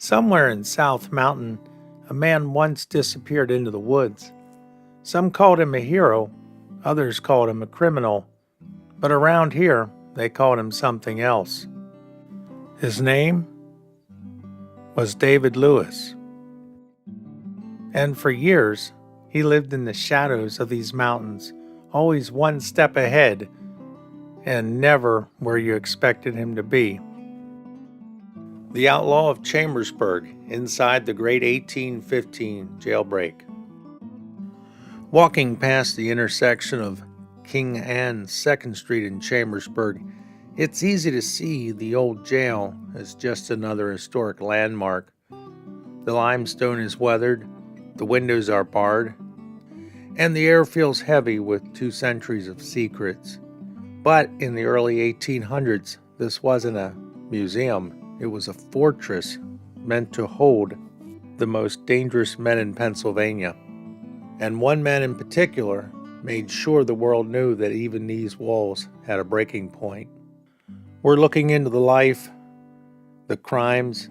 Somewhere in South Mountain, a man once disappeared into the woods. Some called him a hero, others called him a criminal, but around here, they called him something else. His name was David Lewis, and for years, he lived in the shadows of these mountains, always one step ahead, and never where you expected him to be. The Outlaw of Chambersburg, inside the great 1815 jailbreak. Walking past the intersection of King and 2nd Street in Chambersburg, it's easy to see the old jail as just another historic landmark. The limestone is weathered, the windows are barred, and the air feels heavy with 2 centuries of secrets. But in the early 1800s, this wasn't a museum. It was a fortress meant to hold the most dangerous men in Pennsylvania. And one man in particular made sure the world knew that even these walls had a breaking point. We're looking into the life, the crimes,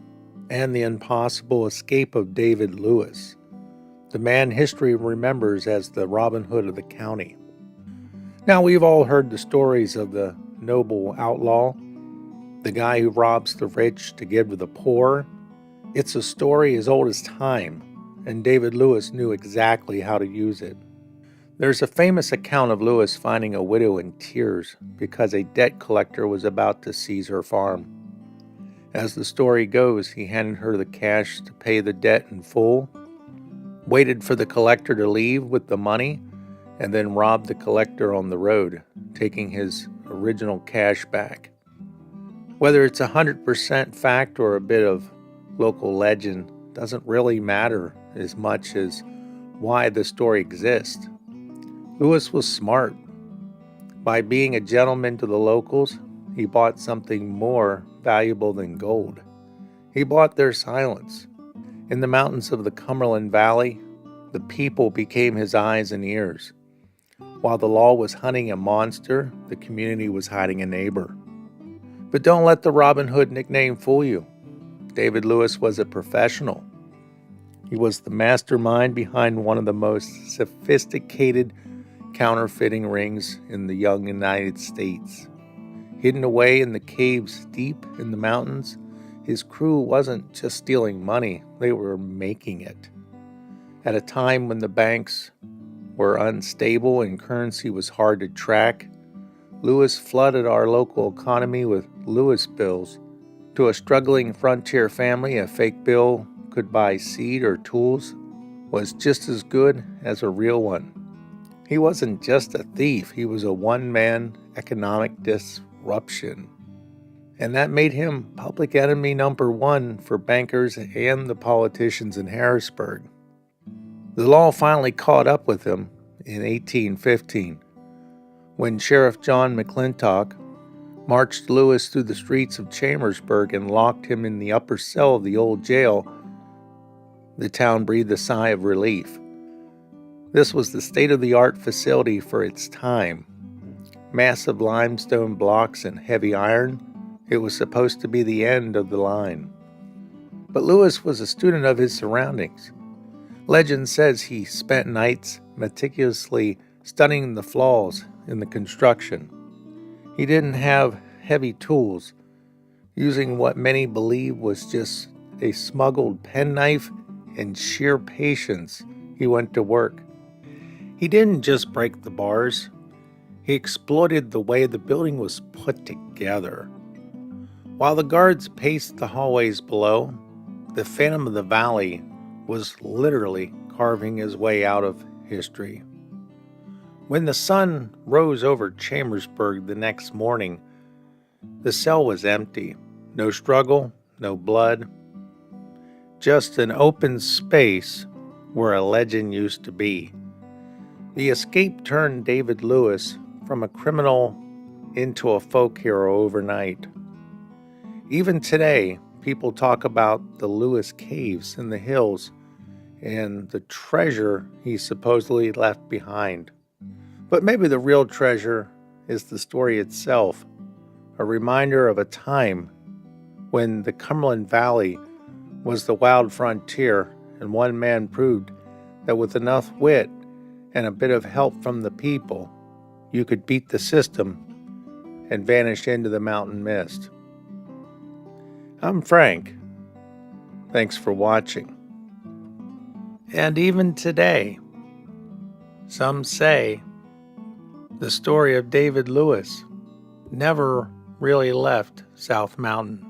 and the impossible escape of David Lewis, the man history remembers as the Robin Hood of the county. Now, we've all heard the stories of the noble outlaw, the guy who robs the rich to give to the poor. It's a story as old as time, and David Lewis knew exactly how to use it. There's a famous account of Lewis finding a widow in tears because a debt collector was about to seize her farm. As the story goes, he handed her the cash to pay the debt in full, waited for the collector to leave with the money, and then robbed the collector on the road, taking his original cash back. Whether it's 100% fact or a bit of local legend doesn't really matter as much as why the story exists. Lewis was smart. By being a gentleman to the locals, he bought something more valuable than gold. He bought their silence. In the mountains of the Cumberland Valley, the people became his eyes and ears. While the law was hunting a monster, the community was hiding a neighbor. But don't let the Robin Hood nickname fool you. David Lewis was a professional. He was the mastermind behind one of the most sophisticated counterfeiting rings in the young United States. Hidden away in the caves deep in the mountains, his crew wasn't just stealing money, they were making it. At a time when the banks were unstable and currency was hard to track, Lewis flooded our local economy with Lewis bills. To a struggling frontier family, a fake bill could buy seed or tools was just as good as a real one. He wasn't just a thief, he was a one-man economic disruption. And that made him public enemy number 1 for bankers and the politicians in Harrisburg. The law finally caught up with him in 1815, when Sheriff John McClintock marched Lewis through the streets of Chambersburg and locked him in the upper cell of the old jail. The town breathed a sigh of relief. This was the state-of-the-art facility for its time. Massive limestone blocks and heavy iron. It was supposed to be the end of the line. But Lewis was a student of his surroundings. Legend says he spent nights meticulously studying the flaws in the construction. He didn't have heavy tools, using what many believe was just a smuggled penknife and sheer patience. He went to work. He didn't just break the bars, he exploited the way the building was put together. While the guards paced the hallways below, the Phantom of the Valley was literally carving his way out of history. When the sun rose over Chambersburg the next morning, the cell was empty. No struggle, no blood, just an open space where a legend used to be. The escape turned David Lewis from a criminal into a folk hero overnight. Even today, people talk about the Lewis Caves in the hills and the treasure he supposedly left behind. But maybe the real treasure is the story itself, a reminder of a time when the Cumberland Valley was the wild frontier, and one man proved that with enough wit and a bit of help from the people, you could beat the system and vanish into the mountain mist. I'm Frank. Thanks for watching. And even today, some say the story of David Lewis never really left South Mountain.